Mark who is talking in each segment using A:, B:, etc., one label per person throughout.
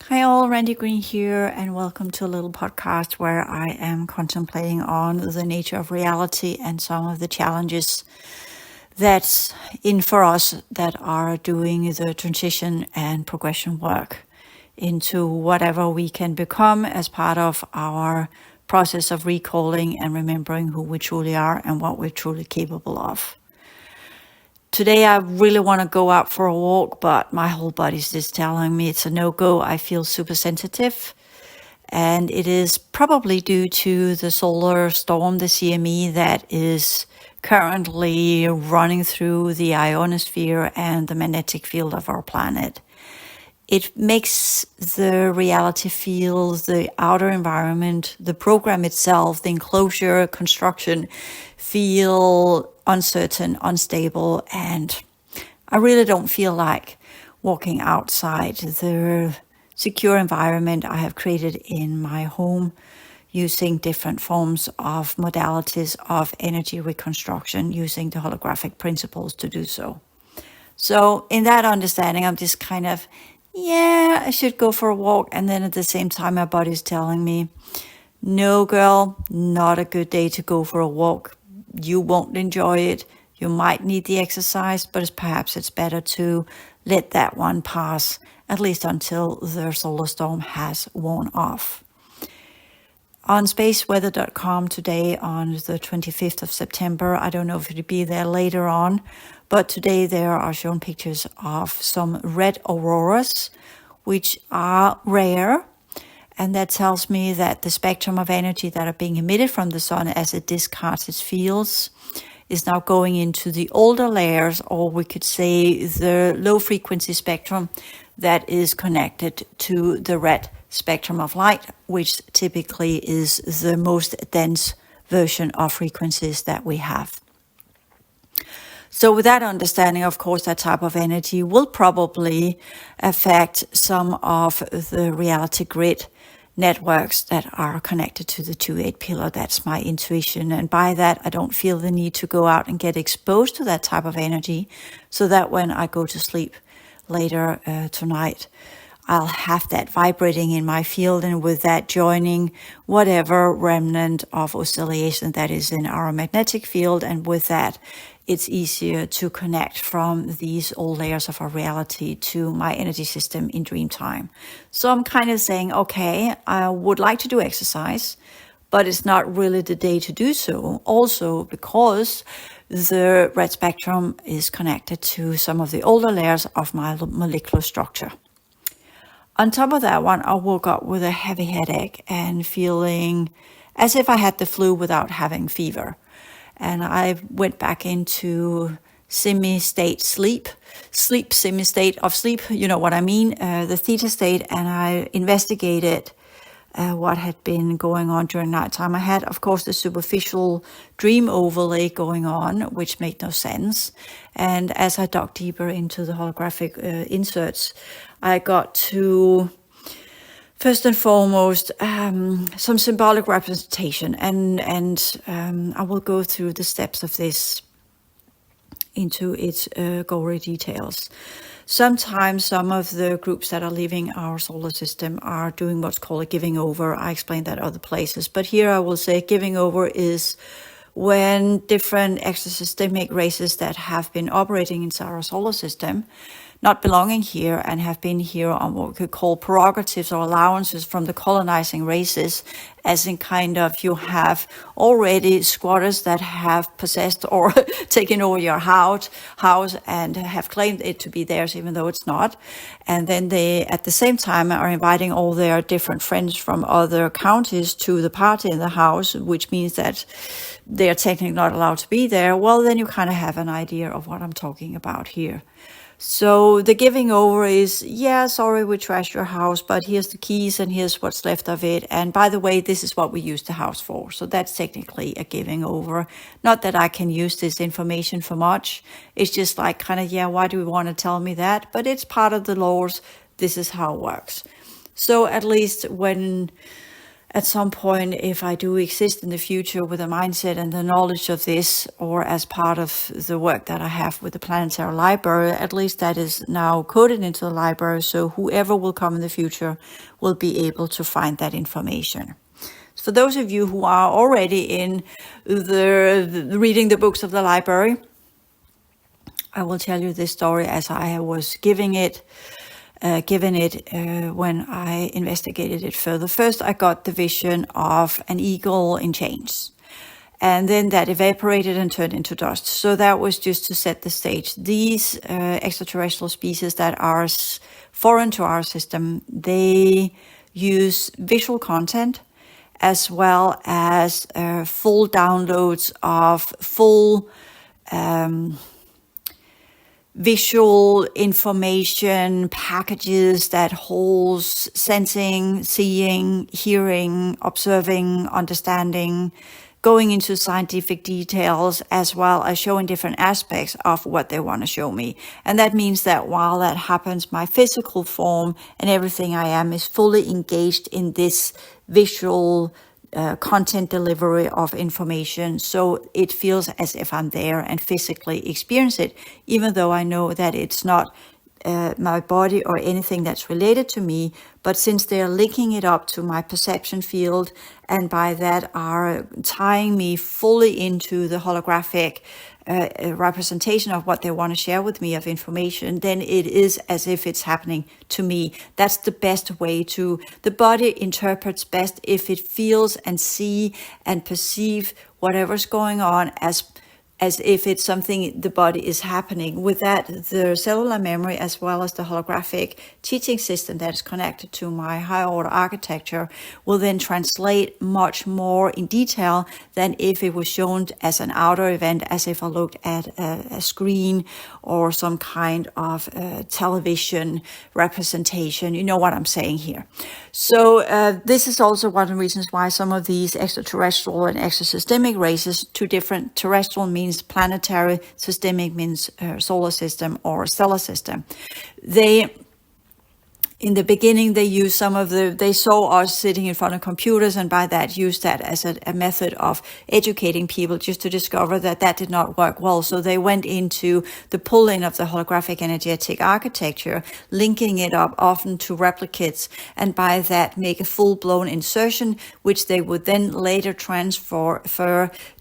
A: Hi all, Randi Green here, and welcome to a little podcast where I am contemplating on the nature of reality and some of the challenges that's in for us that are doing the transition and progression work into whatever we can become as part of our process of recalling and remembering who we truly are and what we're truly capable of. Today I really want to go out for a walk, but my whole body's just telling me it's a no-go. I feel super sensitive, and it is probably due to the solar storm, the CME, that is currently running through the ionosphere and the magnetic field of our planet. It makes the reality feel, the outer environment, the program itself, the enclosure, construction, feel uncertain, unstable, and I really don't feel like walking outside the secure environment I have created in my home using different forms of modalities of energy reconstruction using the holographic principles to do so. So in that understanding, I'm just kind of, I should go for a walk. And then at the same time, my body's telling me, no, girl, not a good day to go for a walk. You won't enjoy it. You might need the exercise, but perhaps it's better to let that one pass, at least until the solar storm has worn off. On spaceweather.com today on the 25th of September, I don't know if it'll be there later on, but today there are shown pictures of some red auroras, which are rare. And that tells me that the spectrum of energy that are being emitted from the sun as it discards its fields is now going into the older layers, or we could say the low frequency spectrum that is connected to the red spectrum of light, which typically is the most dense version of frequencies that we have. So with that understanding, of course, that type of energy will probably affect some of the reality grid networks that are connected to the 2-8 pillar. That's my intuition. And by that, I don't feel the need to go out and get exposed to that type of energy so that when I go to sleep later tonight, I'll have that vibrating in my field, and with that joining whatever remnant of oscillation that is in our magnetic field, and with that it's easier to connect from these old layers of our reality to my energy system in dream time. So I'm kind of saying, okay, I would like to do exercise, but it's not really the day to do so. Also because the red spectrum is connected to some of the older layers of my molecular structure. On top of that one, I woke up with a heavy headache and feeling as if I had the flu without having fever. And I went back into semi-state sleep, semi-state of sleep, you know what I mean, the theta state, and I investigated what had been going on during nighttime. I had, of course, the superficial dream overlay going on, which made no sense. And as I dug deeper into the holographic inserts, I got to, first and foremost, some symbolic representation. And I will go through the steps of this into its gory details. Sometimes some of the groups that are leaving our solar system are doing what's called a giving over. I explained that other places, but here I will say giving over is when different extrasystemic races that have been operating inside our solar system, not belonging here and have been here on what we could call prerogatives or allowances from the colonizing races, as in kind of you have already squatters that have possessed or taken over your house and have claimed it to be theirs even though it's not. And then they at the same time are inviting all their different friends from other counties to the party in the house, which means that they're technically not allowed to be there. Well, then you kind of have an idea of what I'm talking about here. So the giving over is, yeah, sorry, we trashed your house, but here's the keys and here's what's left of it. And by the way, this is what we used the house for. So that's technically a giving over. Not that I can use this information for much. It's just like kind of, yeah, why do we want to tell me that? But it's part of the laws. This is how it works. So at least when at some point, if I do exist in the future with a mindset and the knowledge of this, or as part of the work that I have with the planetary library, at least that is now coded into the library, so whoever will come in the future will be able to find that information. So for those of you who are already in the reading the books of the library, I will tell you this story as I was given it when I investigated it further. First, I got the vision of an eagle in chains, and then that evaporated and turned into dust. So that was just to set the stage. These extraterrestrial species that are foreign to our system, they use visual content as well as full downloads of full visual information packages that holds sensing, seeing, hearing, observing, understanding, going into scientific details, as well as showing different aspects of what they want to show me. And that means that while that happens, my physical form and everything I am is fully engaged in this visual content delivery of information. So it feels as if I'm there and physically experience it, even though I know that it's not my body or anything that's related to me. But since they're linking it up to my perception field, and by that are tying me fully into the holographic representation of what they want to share with me of information, then it is as if it's happening to me. That's the best way to, the body interprets best if it feels and see and perceive whatever's going on as if it's something the body is happening. With that, the cellular memory as well as the holographic teaching system that is connected to my higher order architecture will then translate much more in detail than if it was shown as an outer event, as if I looked at a screen or some kind of television representation. You know what I'm saying here. So this is also one of the reasons why some of these extraterrestrial and extrasystemic races, two different, terrestrial means planetary, systemic means solar system or stellar system. In the beginning, they saw us sitting in front of computers, and by that used that as a method of educating people, just to discover that that did not work well. So they went into the pull-in of the holographic energetic architecture, linking it up often to replicates, and by that make a full-blown insertion, which they would then later transfer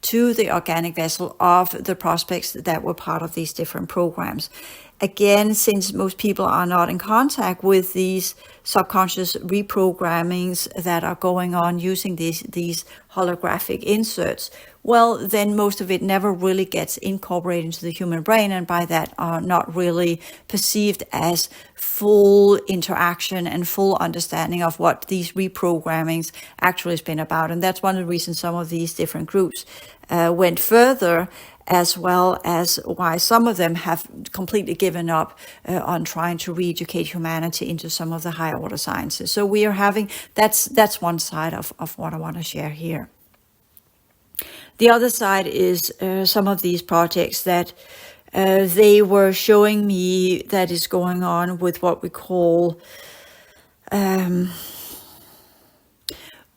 A: to the organic vessel of the prospects that were part of these different programs. Again, since most people are not in contact with these subconscious reprogrammings that are going on using these holographic inserts, well, then most of it never really gets incorporated into the human brain, and by that are not really perceived as full interaction and full understanding of what these reprogrammings actually has been about. And that's one of the reasons some of these different groups went further, as well as why some of them have completely given up on trying to re-educate humanity into some of the higher order sciences. So we are having, that's one side of what I want to share here. The other side is some of these projects that they were showing me that is going on with what we call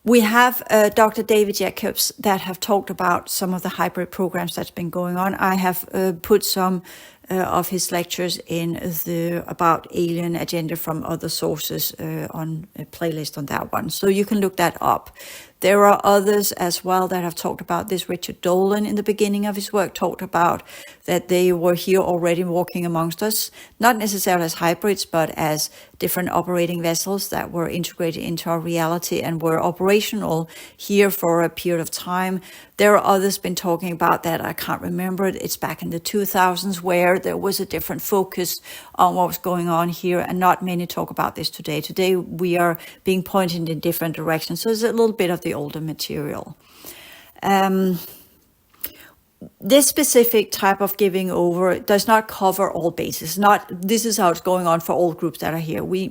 A: we have Dr. David Jacobs that have talked about some of the hybrid programs that's been going on. I have put some of his lectures in the About Alien Agenda from other sources on a playlist on that one. So you can look that up. There are others as well that have talked about this. Richard Dolan, in the beginning of his work, talked about that they were here already walking amongst us, not necessarily as hybrids, but as different operating vessels that were integrated into our reality and were operational here for a period of time. There are others been talking about that. I can't remember it. It's back in the 2000s where there was a different focus on what was going on here, and not many talk about this today. Today we are being pointed in different directions. So there's a little bit of the older material. This specific type of giving over does not cover all bases. This is how it's going on for all groups that are here. We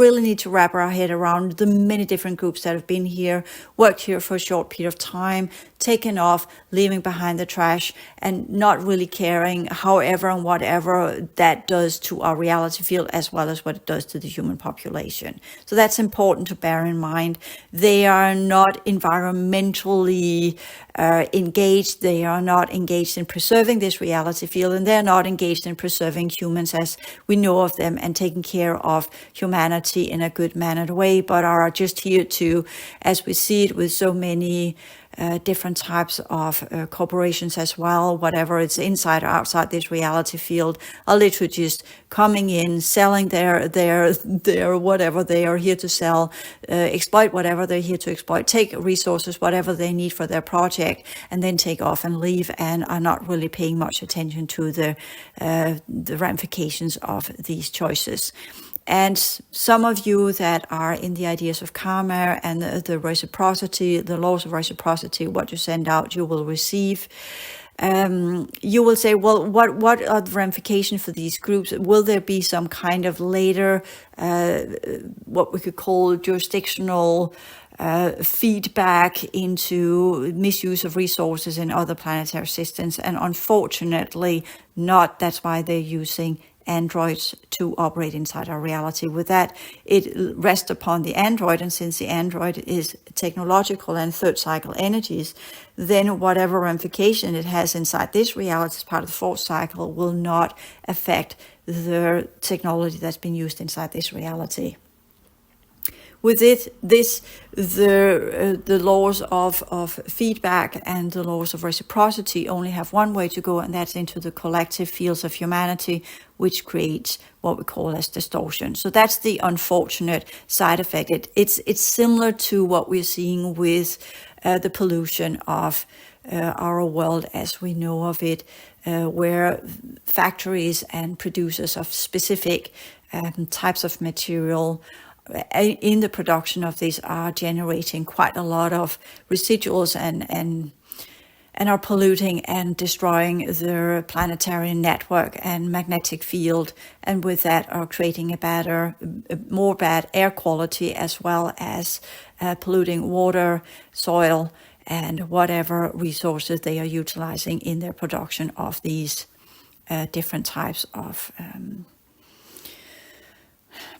A: really need to wrap our head around the many different groups that have been here, worked here for a short period of time, taken off, leaving behind the trash, and not really caring however and whatever that does to our reality field, as well as what it does to the human population. So that's important to bear in mind. They are not environmentally engaged. They are not engaged in preserving this reality field, and they're not engaged in preserving humans as we know of them and taking care of humanity in a good mannered way, but are just here to, as we see it with so many different types of corporations as well, whatever it's inside or outside this reality field, are literally just coming in, selling their whatever they are here to sell, exploit whatever they're here to exploit, take resources, whatever they need for their project, and then take off and leave, and are not really paying much attention to the ramifications of these choices. And some of you that are in the ideas of karma and the reciprocity, the laws of reciprocity, what you send out, you will receive. You will say, well, what are the ramifications for these groups? Will there be some kind of later, what we could call jurisdictional feedback into misuse of resources in other planetary systems? And unfortunately not. That's why they're using androids to operate inside our reality. With that, it rests upon the android, and since the android is technological and third cycle energies, then whatever ramification it has inside this reality as part of the fourth cycle will not affect the technology that's been used inside this reality. With it, the laws of feedback and the laws of reciprocity only have one way to go, and that's into the collective fields of humanity, which creates what we call as distortion. So that's the unfortunate side effect. It's similar to what we're seeing with the pollution of our world as we know of it, where factories and producers of specific types of material in the production of these are generating quite a lot of residuals and are polluting and destroying the planetary network and magnetic field, and with that are creating more bad air quality, as well as polluting water, soil, and whatever resources they are utilizing in their production of these different types of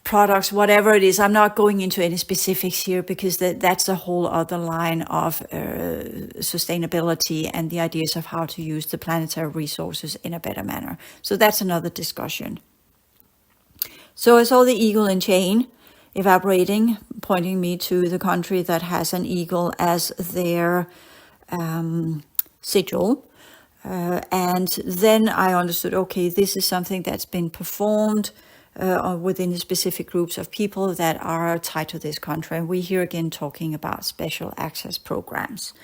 A: products, whatever it is. I'm not going into any specifics here because that's a whole other line of sustainability and the ideas of how to use the planetary resources in a better manner. So that's another discussion. So I saw the eagle in chain evaporating, pointing me to the country that has an eagle as their sigil. And then I understood, okay, this is something that's been performed within the specific groups of people that are tied to this country. And we're here again talking about special access programs.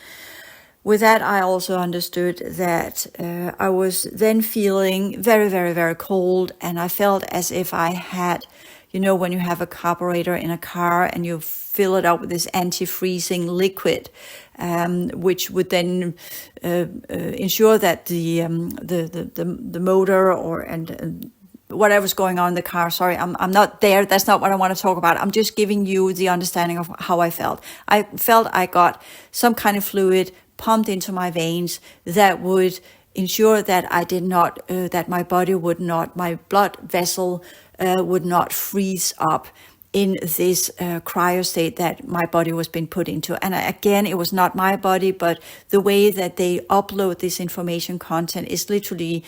A: With that, I also understood that I was then feeling very, very, very cold, and I felt as if I had, you know, when you have a carburetor in a car and you fill it up with this anti-freezing liquid, which would then ensure that the motor and whatever's going on in the car. Sorry, I'm not there. That's not what I want to talk about. I'm just giving you the understanding of how I felt. I felt I got some kind of fluid pumped into my veins that would ensure that I did not, that my body would not, my blood vessel would not freeze up in this cryo state that my body was being put into. And again, it was not my body, but the way that they upload this information content is literally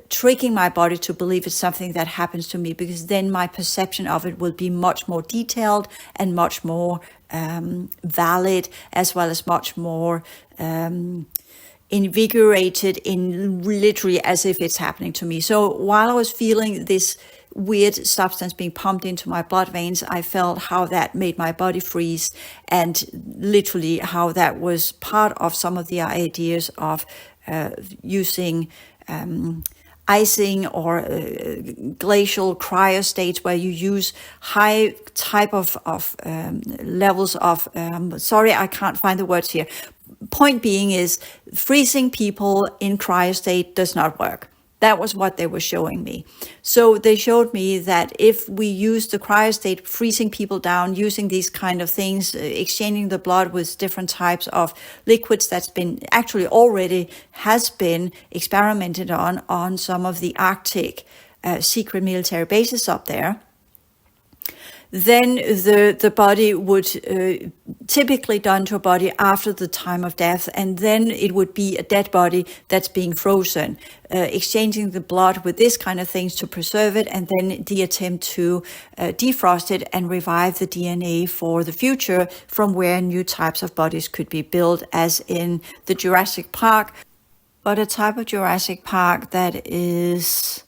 A: tricking my body to believe it's something that happens to me, because then my perception of it will be much more detailed and much more valid, as well as much more invigorated in literally as if it's happening to me. So while I was feeling this weird substance being pumped into my blood veins, I felt how that made my body freeze, and literally how that was part of some of the ideas of using icing or glacial cryo states, where you use high type of levels of, sorry, I can't find the words here. Point being is, freezing people in cryo state does not work. That was what they were showing me. So they showed me that if we use the cryostate, freezing people down, using these kind of things, exchanging the blood with different types of liquids, that's been actually already has been experimented on some of the Arctic secret military bases up there, then the body would typically done to a body after the time of death, and then it would be a dead body that's being frozen, exchanging the blood with this kind of things to preserve it, and then the attempt to defrost it and revive the DNA for the future, from where new types of bodies could be built, as in the Jurassic Park, but a type of Jurassic Park that is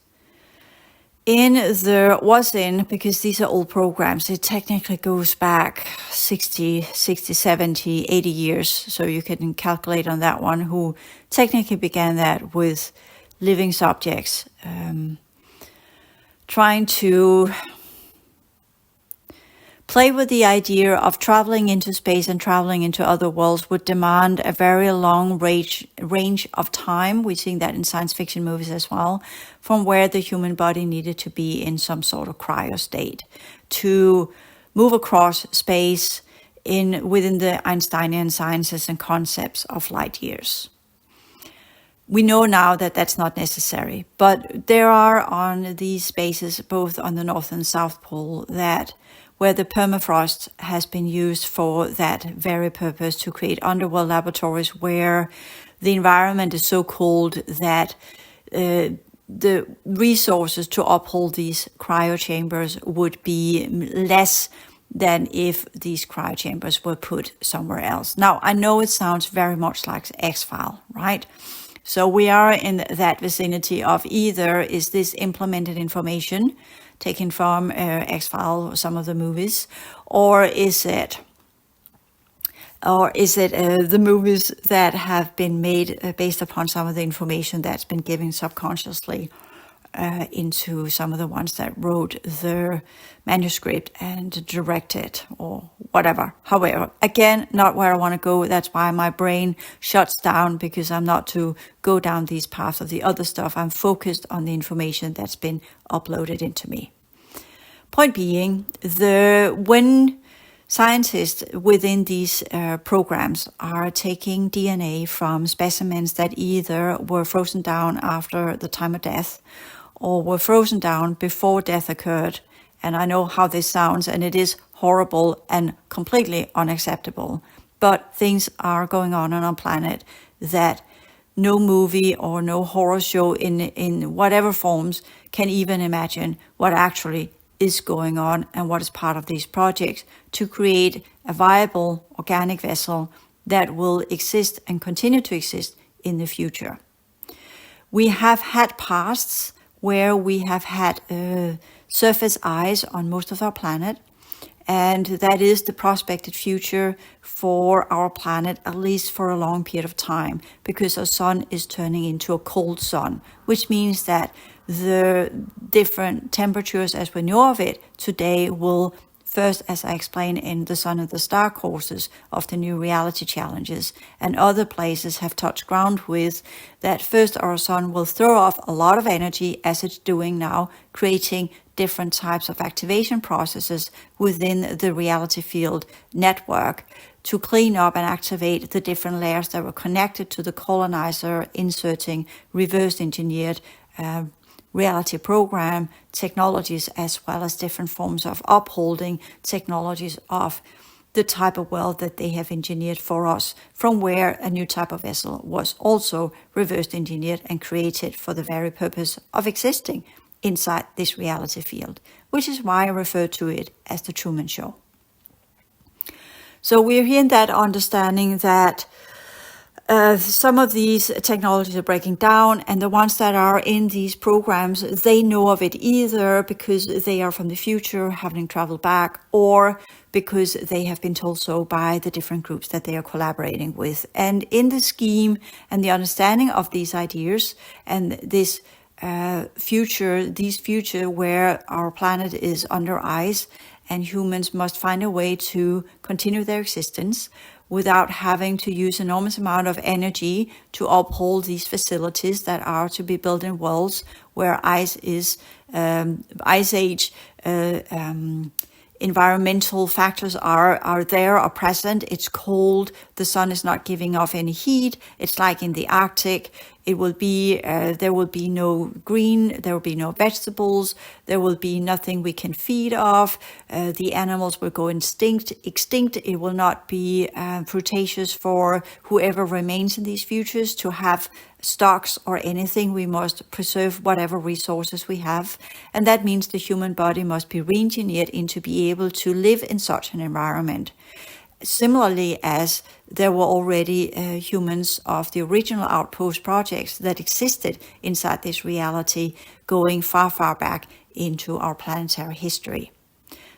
A: because these are old programs, it technically goes back 60, 70, 80 years. So you can calculate on that one, who technically began that with living subjects, trying to play with the idea of traveling into space and traveling into other worlds would demand a very long range of time. We're seeing that in science fiction movies as well, from where the human body needed to be in some sort of cryo state to move across space within the Einsteinian sciences and concepts of light years. We know now that that's not necessary, but there are on these bases, both on the North and South Pole, where the permafrost has been used for that very purpose, to create underworld laboratories where the environment is so cold that the resources to uphold these cryo chambers would be less than if these cryo chambers were put somewhere else. Now, I know it sounds very much like X-File, right? So we are in that vicinity of either is this implemented information taken from X-File, some of the movies, or is it the movies that have been made based upon some of the information that's been given subconsciously into some of the ones that wrote the manuscript and directed, or whatever. However, again, not where I want to go. That's why my brain shuts down, because I'm not to go down these paths of the other stuff. I'm focused on the information that's been uploaded into me. Point being, when scientists within these programs are taking DNA from specimens that either were frozen down after the time of death or were frozen down before death occurred, and I know how this sounds, and it is horrible and completely unacceptable, but things are going on our planet that no movie or no horror show in whatever forms can even imagine what actually is going on and what is part of these projects to create a viable organic vessel that will exist and continue to exist in the future. We have had pasts where we have had surface ice on most of our planet, and that is the prospected future for our planet, at least for a long period of time, because our sun is turning into a cold sun, which means that the different temperatures as we know of it today will first, as I explained in the Sun and the Star courses of the new reality challenges, and other places have touched ground with, that first our sun will throw off a lot of energy, as it's doing now, creating different types of activation processes within the reality field network to clean up and activate the different layers that were connected to the colonizer, inserting reverse engineered reality program technologies, as well as different forms of upholding technologies of the type of world that they have engineered for us, from where a new type of vessel was also reverse engineered and created for the very purpose of existing inside this reality field, which is why I refer to it as the Truman Show. So we're here in that understanding that some of these technologies are breaking down, and the ones that are in these programs, they know of it either because they are from the future, having traveled back, or because they have been told so by the different groups that they are collaborating with. And in the scheme and the understanding of these ideas and this future where our planet is under ice and humans must find a way to continue their existence without having to use enormous amount of energy to uphold these facilities that are to be built in worlds where ice age environmental factors are present. It's cold, the sun is not giving off any heat. It's like in the Arctic. It will be there will be no green, there will be no vegetables, there will be nothing we can feed off. The animals will go extinct. It will not be fruitaceous for whoever remains in these futures to have stocks or anything. We must preserve whatever resources we have, and that means the human body must be re-engineered into be able to live in such an environment. Similarly, as there were already humans of the original outpost projects that existed inside this reality going far, far back into our planetary history.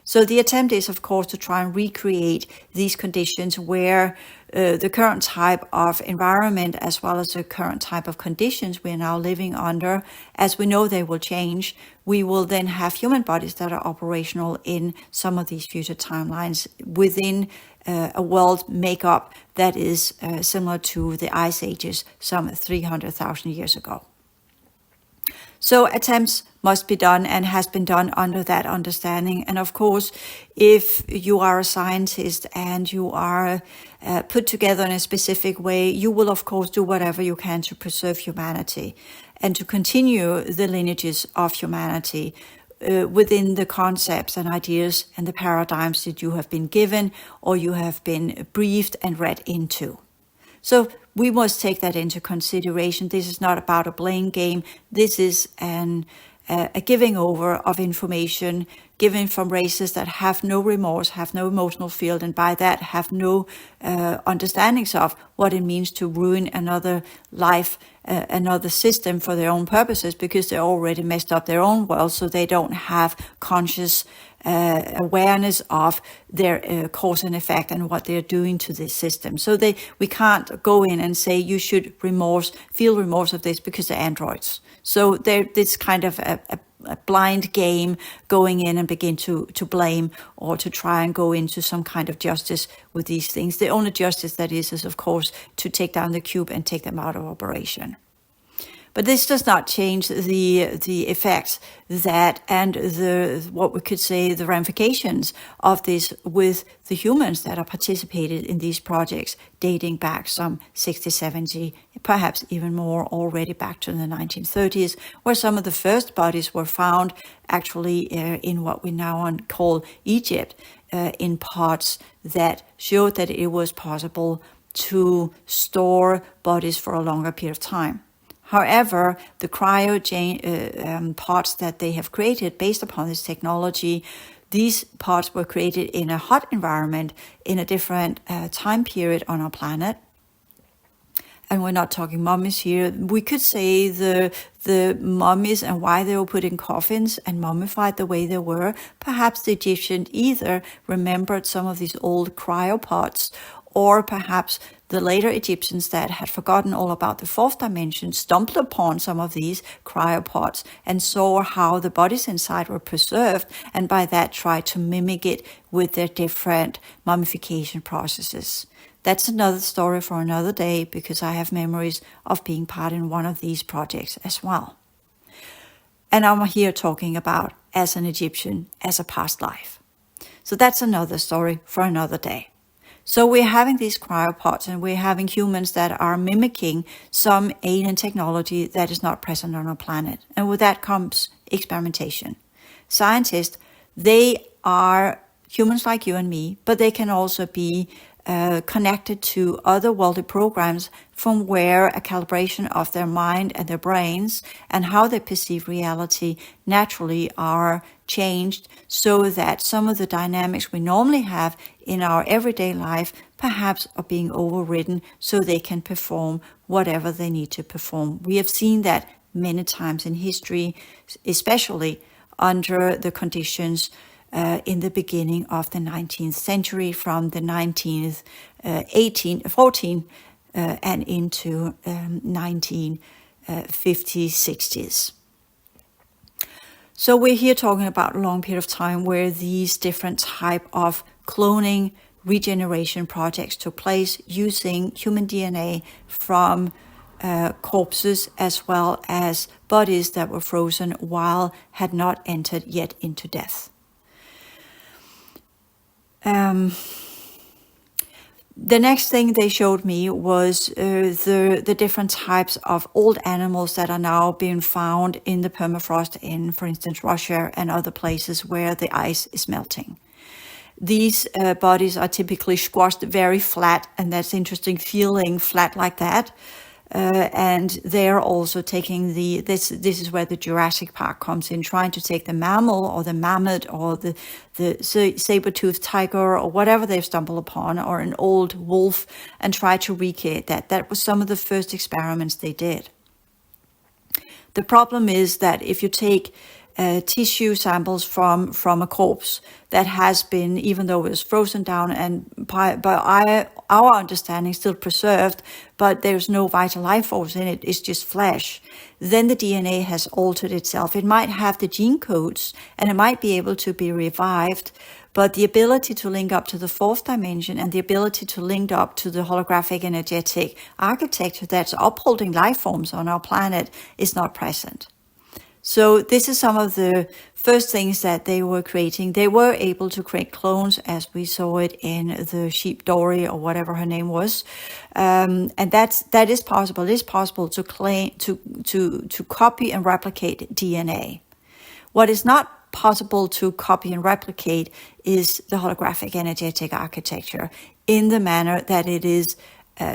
A: So the attempt is, of course, to try and recreate these conditions where the current type of environment as well as the current type of conditions we are now living under, as we know they will change, we will then have human bodies that are operational in some of these future timelines within a world makeup that is similar to the ice ages some 300,000 years ago. So attempts must be done and has been done under that understanding. And of course, if you are a scientist and you are put together in a specific way, you will of course do whatever you can to preserve humanity and to continue the lineages of humanity within the concepts and ideas and the paradigms that you have been given or you have been briefed and read into. So we must take that into consideration. This is not about a blame game. This is a giving over of information given from races that have no remorse, have no emotional field, and by that have no understandings of what it means to ruin another life, another system for their own purposes, because they already messed up their own world, so they don't have conscious awareness of their cause and effect and what they're doing to this system. So we can't go in and say you should feel remorse of this because they're androids. So it's kind of a blind game going in and begin to blame or to try and go into some kind of justice with these things. The only justice that is of course to take down the cube and take them out of operation. But this does not change the effects that and what we could say the ramifications of this with the humans that are participated in these projects dating back some 60, 70, perhaps even more already back to the 1930s, where some of the first bodies were found actually in what we now call Egypt, in parts that showed that it was possible to store bodies for a longer period of time. However, the parts that they have created based upon this technology, these parts were created in a hot environment in a different time period on our planet. And we're not talking mummies here. We could say the mummies and why they were put in coffins and mummified the way they were. Perhaps the Egyptians either remembered some of these old cryopods, or perhaps the later Egyptians that had forgotten all about the fourth dimension stumbled upon some of these cryopods and saw how the bodies inside were preserved, and by that tried to mimic it with their different mummification processes. That's another story for another day, because I have memories of being part in one of these projects as well. And I'm here talking about as an Egyptian, as a past life. So that's another story for another day. So we're having these cryopods and we're having humans that are mimicking some alien technology that is not present on our planet. And with that comes experimentation. Scientists, they are humans like you and me, but they can also be connected to other worldly programs from where a calibration of their mind and their brains and how they perceive reality naturally are changed, so that some of the dynamics we normally have in our everyday life perhaps are being overridden so they can perform whatever they need to perform. We have seen that many times in history, especially under the conditions in the beginning of the 19th century, from the 14 and into 1950s, 60s. So we're here talking about a long period of time where these different type of cloning regeneration projects took place using human DNA from corpses as well as bodies that were frozen while had not entered yet into death. The next thing they showed me was the different types of old animals that are now being found in the permafrost in, for instance, Russia and other places where the ice is melting. These bodies are typically squashed very flat, and that's interesting, feeling flat like that. And they're also taking this is where the Jurassic Park comes in, trying to take the mammal or the mammoth or the saber-toothed tiger or whatever they've stumbled upon, or an old wolf, and try to recreate that. That was some of the first experiments they did. The problem is that if you take tissue samples from a corpse that has been, even though it was frozen down and by our understanding still preserved, but there's no vital life force in it, it's just flesh, then the DNA has altered itself. It might have the gene codes and it might be able to be revived, but the ability to link up to the fourth dimension and the ability to link up to the holographic energetic architecture that's upholding life forms on our planet is not present. So this is some of the first things that they were creating. They were able to create clones, as we saw it in the sheep Dory or whatever her name was, and that is possible. It is possible to claim to copy and replicate DNA. What is not possible to copy and replicate is the holographic energetic architecture in the manner that it is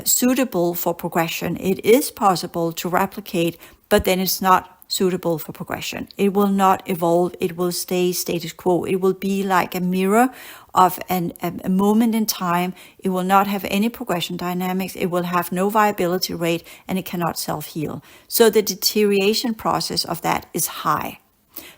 A: suitable for progression. It is possible to replicate, but then it's not suitable for progression. It will not evolve. It will stay status quo. It will be like a mirror of a moment in time. It will not have any progression dynamics. It will have no viability rate, and it cannot self-heal. So the deterioration process of that is high.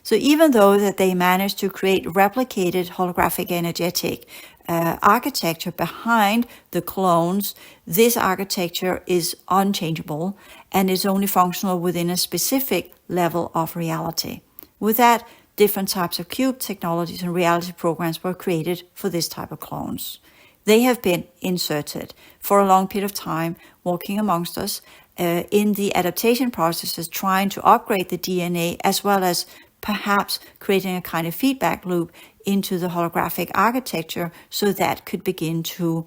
A: So even though that they managed to create replicated holographic energetic architecture behind the clones, this architecture is unchangeable and is only functional within a specific level of reality. With that, different types of cube technologies and reality programs were created for this type of clones. They have been inserted for a long period of time, walking amongst us in the adaptation processes, trying to upgrade the DNA, as well as perhaps creating a kind of feedback loop into the holographic architecture so that could begin to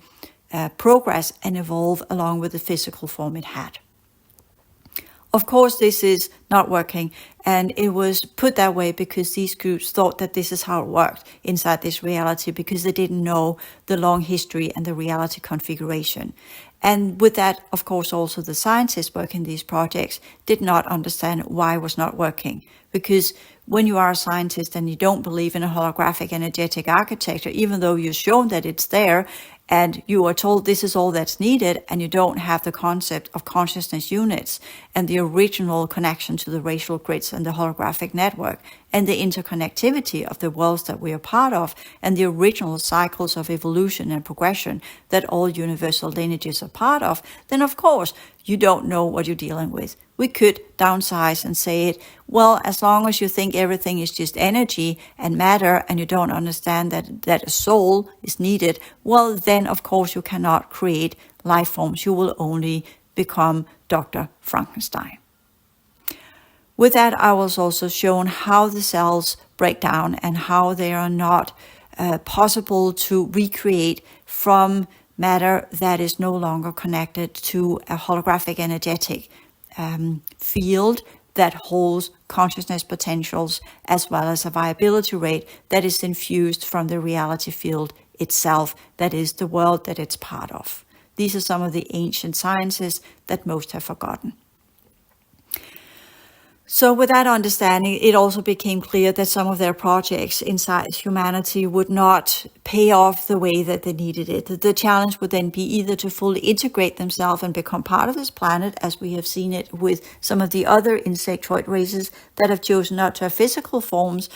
A: progress and evolve along with the physical form it had. Of course, this is not working, and it was put that way because these groups thought that this is how it worked inside this reality, because they didn't know the long history and the reality configuration. And with that, of course, also the scientists working these projects did not understand why it was not working. Because when you are a scientist and you don't believe in a holographic energetic architecture, even though you're shown that it's there and you are told this is all that's needed, and you don't have the concept of consciousness units and the original connection to the racial grids and the holographic network and the interconnectivity of the worlds that we are part of and the original cycles of evolution and progression that all universal lineages are part of, then of course you don't know what you're dealing with. We could downsize and say it, well, as long as you think everything is just energy and matter and you don't understand that a soul is needed, well, then of course you cannot create life forms. You will only become Dr. Frankenstein. With that, I was also shown how the cells break down and how they are not possible to recreate from matter that is no longer connected to a holographic energetic field that holds consciousness potentials, as well as a viability rate that is infused from the reality field itself, that is the world that it's part of. These are some of the ancient sciences that most have forgotten. So with that understanding, it also became clear that some of their projects inside humanity would not pay off the way that they needed it. The challenge would then be either to fully integrate themselves and become part of this planet, as we have seen it with some of the other insectoid races that have chosen not to have physical forms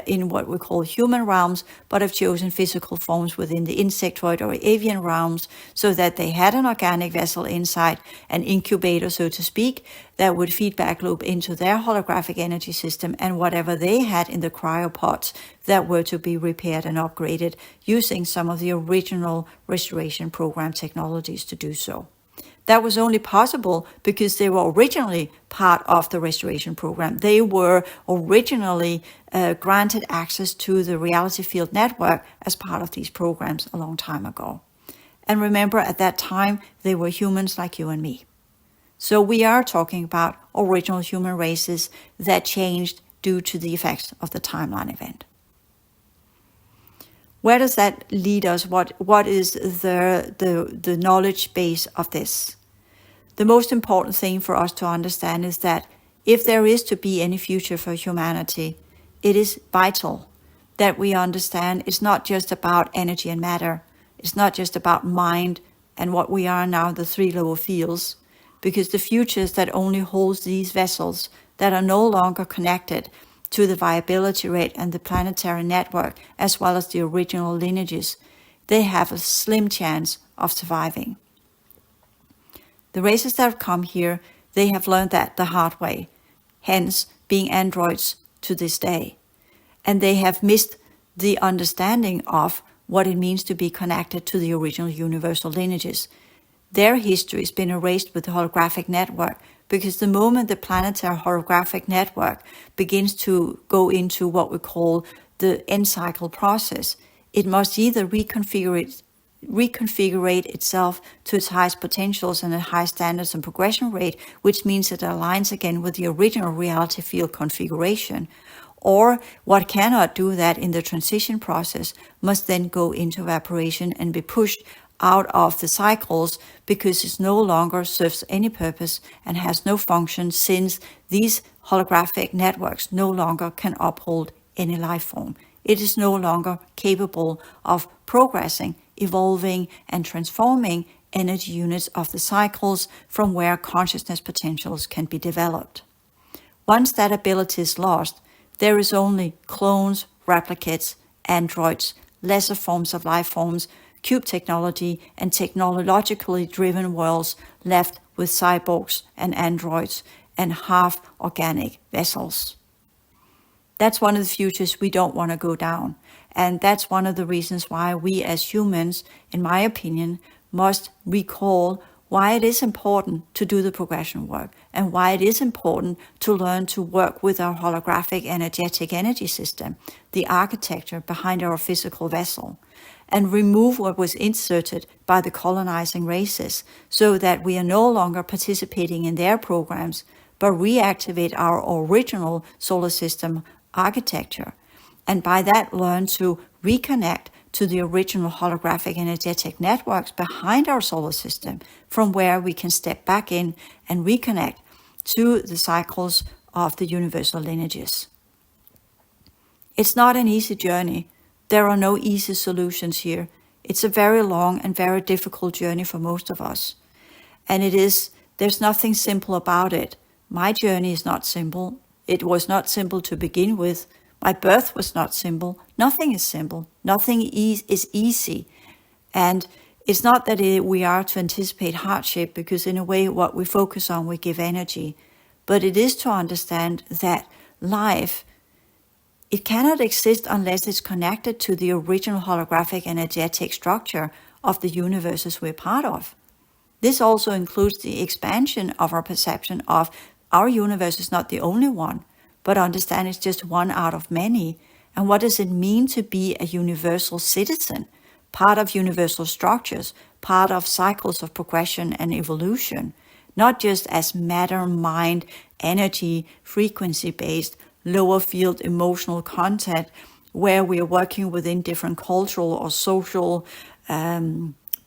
A: in what we call human realms, but have chosen physical forms within the insectoid or avian realms, so that they had an organic vessel inside, an incubator, so to speak, that would feedback loop into their holographic energy system, and whatever they had in the cryopods that were to be repaired and upgraded using some of the original restoration program technologies to do so. That was only possible because they were originally part of the restoration program. They were originally granted access to the reality field network as part of these programs a long time ago. And remember, at that time, they were humans like you and me. So we are talking about original human races that changed due to the effects of the timeline event. Where does that lead us? What is the knowledge base of this? The most important thing for us to understand is that if there is to be any future for humanity, it is vital that we understand it's not just about energy and matter. It's not just about mind and what we are now, the three lower fields, because the futures that only holds these vessels that are no longer connected to the viability rate and the planetary network, as well as the original lineages, they have a slim chance of surviving. The races that have come here, they have learned that the hard way, hence being androids to this day. And they have missed the understanding of what it means to be connected to the original universal lineages. Their history has been erased with the holographic network, because the moment the planetary holographic network begins to go into what we call the end cycle process, it must either reconfigure itself to its highest potentials and at high standards and progression rate, which means it aligns again with the original reality field configuration, or what cannot do that in the transition process must then go into evaporation and be pushed out of the cycles, because it no longer serves any purpose and has no function, since these holographic networks no longer can uphold any life form. It is no longer capable of progressing, evolving, and transforming energy units of the cycles from where consciousness potentials can be developed. Once that ability is lost, there is only clones, replicates, androids, lesser forms of life forms, cube technology, and technologically driven worlds left with cyborgs and androids and half-organic vessels. That's one of the futures we don't want to go down. And that's one of the reasons why we as humans, in my opinion, must recall why it is important to do the progression work and why it is important to learn to work with our holographic energetic energy system, the architecture behind our physical vessel, and remove what was inserted by the colonizing races, so that we are no longer participating in their programs, but reactivate our original solar system architecture, and by that learn to reconnect to the original holographic energetic networks behind our solar system, from where we can step back in and reconnect to the cycles of the universal lineages. It's not an easy journey. There are no easy solutions here. It's a very long and very difficult journey for most of us. And there's nothing simple about it. My journey is not simple. It was not simple to begin with. My birth was not simple. Nothing is simple. Nothing is easy. And it's not that we are to anticipate hardship, because in a way what we focus on, we give energy. But it is to understand that life, it cannot exist unless it's connected to the original holographic energetic structure of the universes we're part of. This also includes the expansion of our perception of our universe is not the only one, but understand it's just one out of many. And what does it mean to be a universal citizen, part of universal structures, part of cycles of progression and evolution, not just as matter, mind, energy, frequency-based, lower field emotional content, where we are working within different cultural or social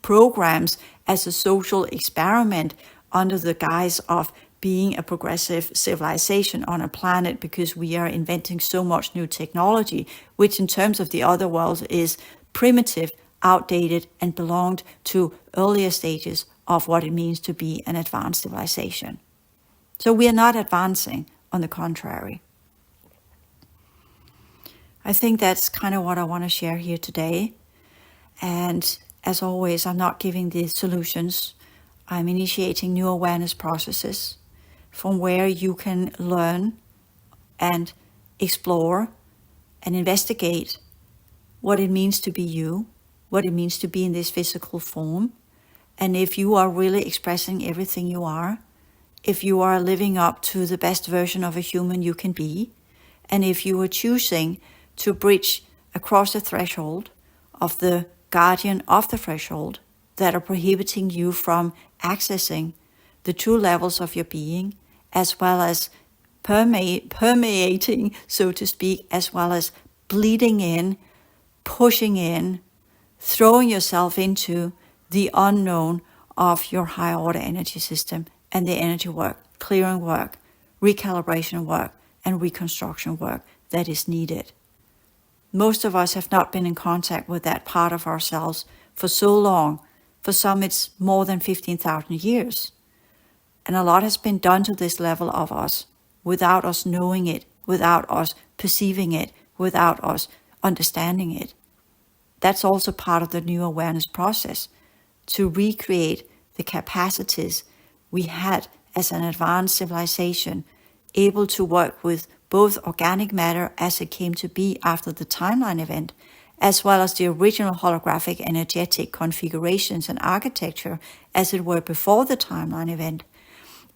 A: programs as a social experiment under the guise of being a progressive civilization on a planet, because we are inventing so much new technology, which in terms of the other world is primitive, outdated, and belonged to earlier stages of what it means to be an advanced civilization. So we are not advancing, on the contrary. I think that's kind of what I want to share here today. And as always, I'm not giving the solutions. I'm initiating new awareness processes from where you can learn and explore and investigate what it means to be you, what it means to be in this physical form. And if you are really expressing everything you are, if you are living up to the best version of a human you can be, and if you are choosing to bridge across the threshold of the guardian of the threshold that are prohibiting you from accessing the true levels of your being, as well as permeating, so to speak, as well as bleeding in, pushing in, throwing yourself into the unknown of your higher order energy system and the energy work, clearing work, recalibration work, and reconstruction work that is needed. Most of us have not been in contact with that part of ourselves for so long. For some, it's more than 15,000 years. And a lot has been done to this level of us without us knowing it, without us perceiving it, without us understanding it. That's also part of the new awareness process, to recreate the capacities we had as an advanced civilization, able to work with both organic matter as it came to be after the timeline event, as well as the original holographic energetic configurations and architecture as it were before the timeline event,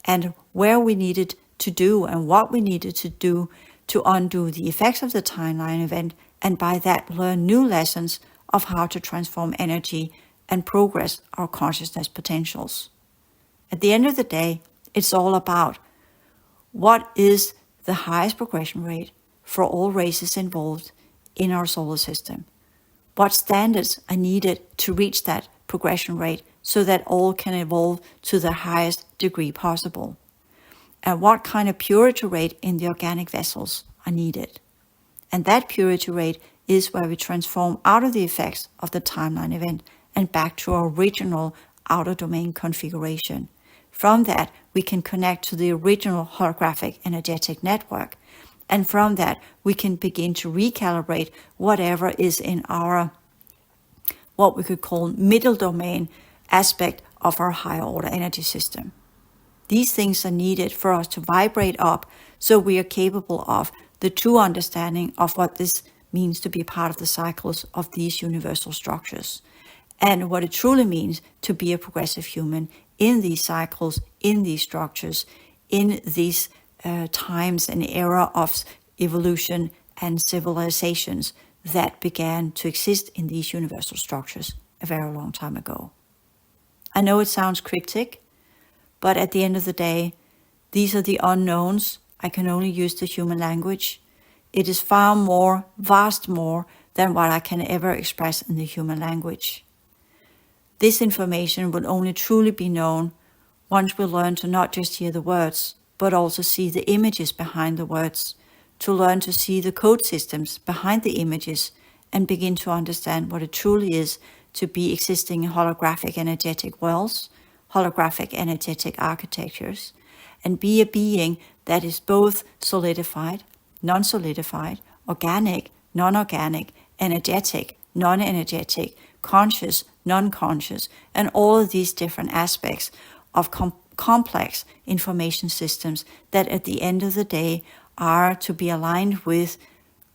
A: and where we needed to do and what we needed to do to undo the effects of the timeline event, and by that learn new lessons of how to transform energy and progress our consciousness potentials. At the end of the day, it's all about what is the highest progression rate for all races involved in our solar system. What standards are needed to reach that progression rate so that all can evolve to the highest degree possible? And what kind of purity rate in the organic vessels are needed? And that purity rate is where we transform out of the effects of the timeline event and back to our original outer domain configuration. From that, we can connect to the original holographic energetic network. And from that, we can begin to recalibrate whatever is in our, what we could call middle domain aspect of our higher order energy system. These things are needed for us to vibrate up so we are capable of the true understanding of what this means to be part of the cycles of these universal structures, and what it truly means to be a progressive human in these cycles, in these structures, in these times and era of evolution and civilizations that began to exist in these universal structures a very long time ago. I know it sounds cryptic, but at the end of the day, these are the unknowns. I can only use the human language. It is far more, vast more, than what I can ever express in the human language. This information will only truly be known once we learn to not just hear the words, but also see the images behind the words, to learn to see the code systems behind the images, and begin to understand what it truly is to be existing in holographic energetic worlds, holographic energetic architectures, and be a being that is both solidified, non-solidified, organic, non-organic, energetic, non-energetic, conscious, non-conscious, and all of these different aspects of complex information systems that at the end of the day are to be aligned with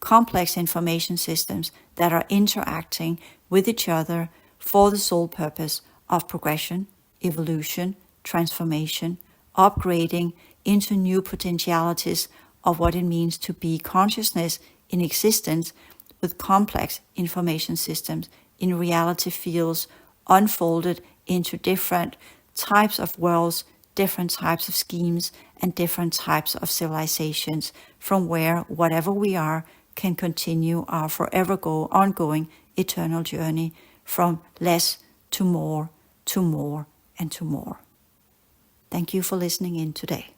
A: complex information systems that are interacting with each other for the sole purpose of progression, evolution, transformation, upgrading into new potentialities of what it means to be consciousness in existence with complex information systems in reality fields unfolded into different types of worlds, different types of schemes, and different types of civilizations, from where whatever we are can continue our forever ongoing eternal journey from less to more, and to more. Thank you for listening in today.